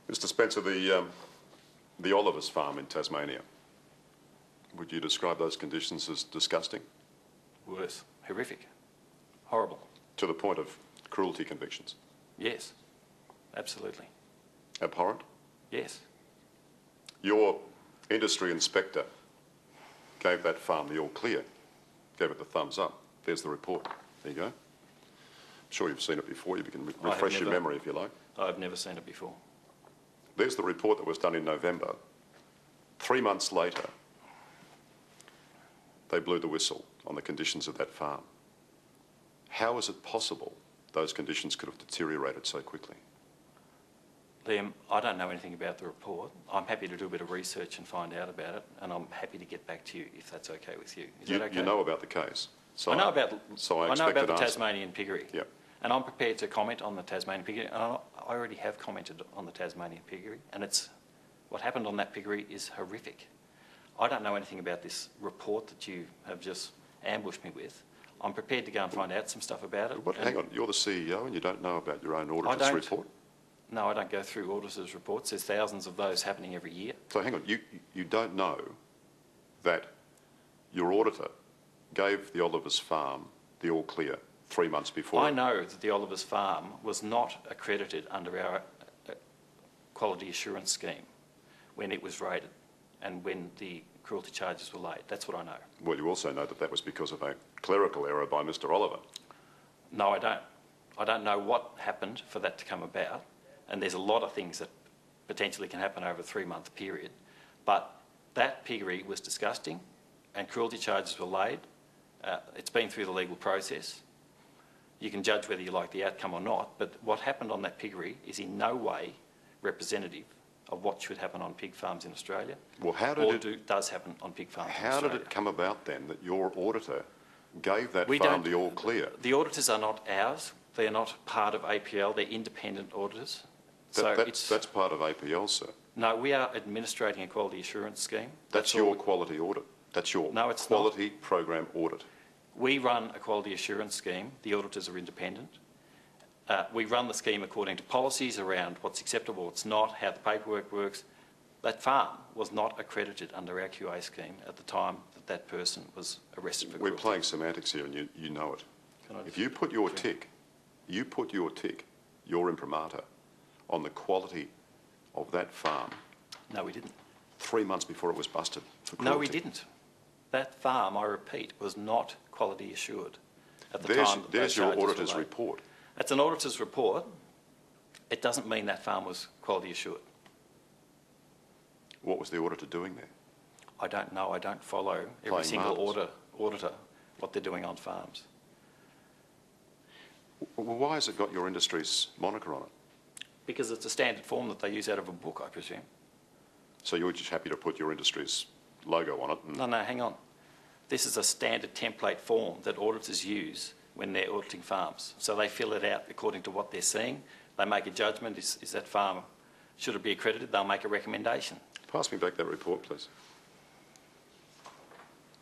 Mr. Spencer, the Oliver's farm in Tasmania, would you describe those conditions as disgusting? Worse. Horrific. Horrible. To the point of cruelty convictions? Yes, absolutely. Abhorrent? Yes. Your industry inspector gave that farm the all clear, gave it the thumbs up. There's the report. There you go. I'm sure you've seen it before. You can refresh your memory if you like. I've never seen it before. There's the report that was done in November. 3 months later, they blew the whistle on the conditions of that farm. How is it possible those conditions could have deteriorated so quickly? Liam, I don't know anything about the report. I'm happy to do a bit of research and find out about it, and I'm happy to get back to you if that's okay with you. Is that okay? You know about the case? So I know about the Tasmanian piggery. Yep. And I'm prepared to comment on the Tasmanian piggery. And I already have commented on the Tasmanian piggery, and what happened on that piggery is horrific. I don't know anything about this report that you have just ambushed me with. I'm prepared to go and find out some stuff about it. Hang on, you're the CEO and you don't know about your own auditor's report? No, I don't go through auditors' reports. There's thousands of those happening every year. So hang on, you don't know that your auditor gave the Oliver's farm the all clear 3 months before? I know that the Oliver's farm was not accredited under our quality assurance scheme when it was rated and when the cruelty charges were laid. That's what I know. Well, you also know that that was because of a clerical error by Mr. Oliver. No, I don't. I don't know what happened for that to come about, and there's a lot of things that potentially can happen over a 3-month period. But that piggery was disgusting, and cruelty charges were laid. It's been through the legal process. You can judge whether you like the outcome or not, but what happened on that piggery is in no way representative of what should happen on pig farms in Australia. Well, does happen on pig farms in Australia. How did it come about then that your auditor gave that farm the all clear? The auditors are not ours. They are not part of APL. They're independent auditors. That's part of APL, sir. No, we are administrating a quality assurance scheme. That's your quality audit. That's your quality program audit. We run a quality assurance scheme. The auditors are independent. We run the scheme according to policies around what's acceptable, what's not, how the paperwork works. That farm was not accredited under our QA scheme at the time that that person was arrested for cruelty. We're playing semantics here and you know it. If you put your tick, your imprimatur, on the quality of that farm. No, we didn't. 3 months before it was busted for cruelty. No, we didn't. That farm, I repeat, was not quality assured at the time. There's your auditor's report. It's an auditor's report. It doesn't mean that farm was quality assured. What was the auditor doing there? I don't know. I don't follow every single auditor, what they're doing on farms. Well, why has it got your industry's moniker on it? Because it's a standard form that they use out of a book, I presume. So you're just happy to put your industry's logo on it? No, hang on. This is a standard template form that auditors use when they're auditing farms. So they fill it out according to what they're seeing. They make a judgment, is that farm, should it be accredited? They'll make a recommendation. Pass me back that report, please.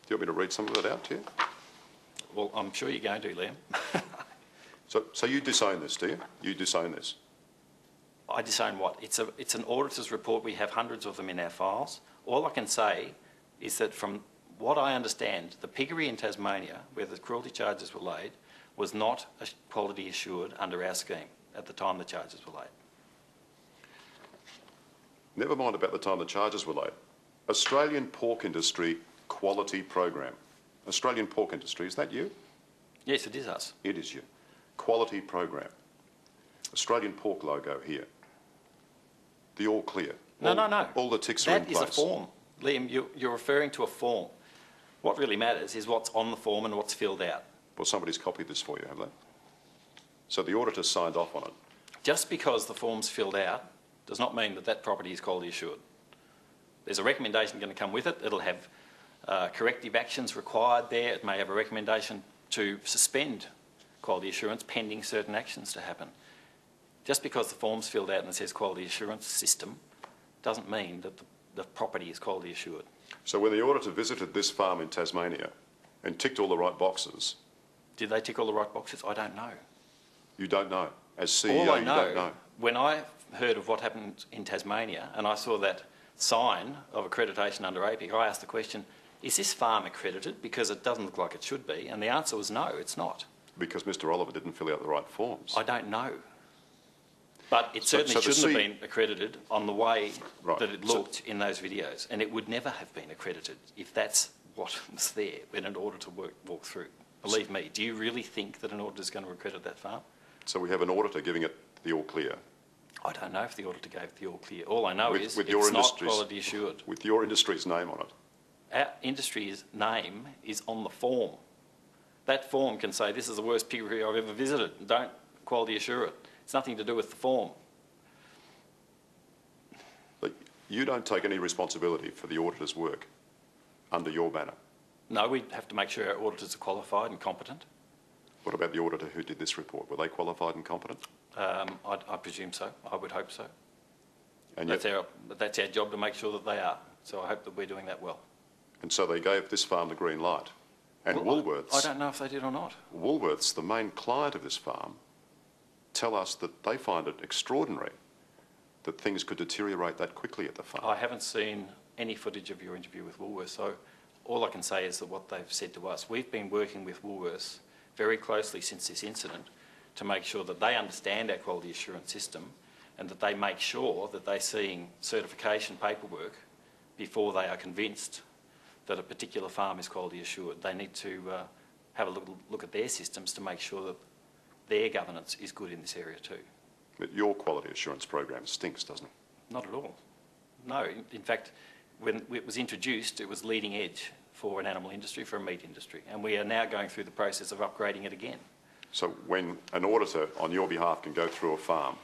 Do you want me to read some of it out to you? Well, I'm sure you're going to, Liam. So you disown this, do you? You disown this? I disown what? It's an auditor's report. We have hundreds of them in our files. All I can say is that from what I understand, the piggery in Tasmania, where the cruelty charges were laid, was not quality assured under our scheme at the time the charges were laid. Never mind about the time the charges were laid. Australian Pork Industry Quality Program. Australian Pork Industry, is that you? Yes, it is us. It is you. Quality Program. Australian pork logo here. The all clear. No. All the ticks are in place. That is a form. Liam, you're referring to a form. What really matters is what's on the form and what's filled out. Well, somebody's copied this for you, have they? So the auditor signed off on it. Just because the form's filled out does not mean that that property is quality assured. There's a recommendation going to come with it. It'll have corrective actions required there. It may have a recommendation to suspend quality assurance pending certain actions to happen. Just because the form's filled out and it says quality assurance system doesn't mean that the property is quality assured. So when the auditor visited this farm in Tasmania and ticked all the right boxes... Did they tick all the right boxes? I don't know. You don't know? As CEO, all I know, you don't know? When I heard of what happened in Tasmania and I saw that sign of accreditation under APIC, I asked the question, is this farm accredited? Because it doesn't look like it should be. And the answer was no, it's not. Because Mr Oliver didn't fill out the right forms. I don't know. But it certainly shouldn't have been accredited on the way that it looked in those videos. And it would never have been accredited if that's what was there when an auditor walked through. Believe me, do you really think that an auditor is going to accredit that farm? So we have an auditor giving it the all clear. I don't know if the auditor gave the all clear. All I know is with it's not quality assured. With your industry's name on it. Our industry's name is on the form. That form can say, this is the worst piggery I've ever visited. Don't quality assure it. It's nothing to do with the form. But you don't take any responsibility for the auditor's work under your banner. No, we have to make sure our auditors are qualified and competent. What about the auditor who did this report? Were they qualified and competent? I presume so. I would hope so. And that's our job to make sure that they are. So I hope that we're doing that well. And so they gave this farm the green light. And well, Woolworths... I don't know if they did or not. Woolworths, the main client of this farm, tell us that they find it extraordinary that things could deteriorate that quickly at the farm. I haven't seen any footage of your interview with Woolworths, so all I can say is that what they've said to us, we've been working with Woolworths very closely since this incident to make sure that they understand our quality assurance system and that they make sure that they're seeing certification paperwork before they are convinced that a particular farm is quality assured. They need to have a look at their systems to make sure that their governance is good in this area too. But your quality assurance program stinks, doesn't it? Not at all. No, in fact, when it was introduced, it was leading edge for an animal industry, for a meat industry, and we are now going through the process of upgrading it again. So when an auditor on your behalf can go through a farm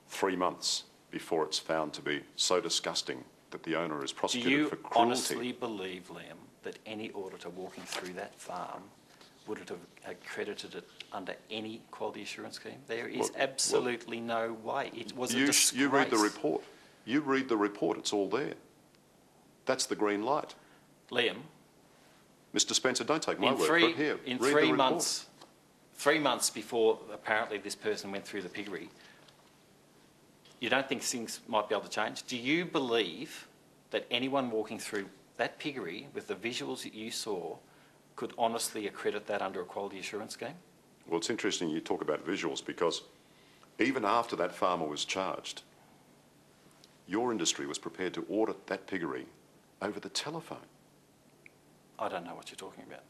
3 months before it's found to be so disgusting that the owner is prosecuted for cruelty... Do you honestly believe, Liam, that any auditor walking through that farm would have accredited it under any quality assurance scheme? There is absolutely no way. It was a disgrace. You read the report. You read the report. It's all there. That's the green light. Liam... Mr Spencer, don't take my word for it. Here, in read 3 months... 3 months before apparently this person went through the piggery, you don't think things might be able to change? Do you believe that anyone walking through that piggery with the visuals that you saw could honestly accredit that under a quality assurance scheme? Well, it's interesting you talk about visuals because even after that farmer was charged, your industry was prepared to audit that piggery over the telephone. I don't know what you're talking about.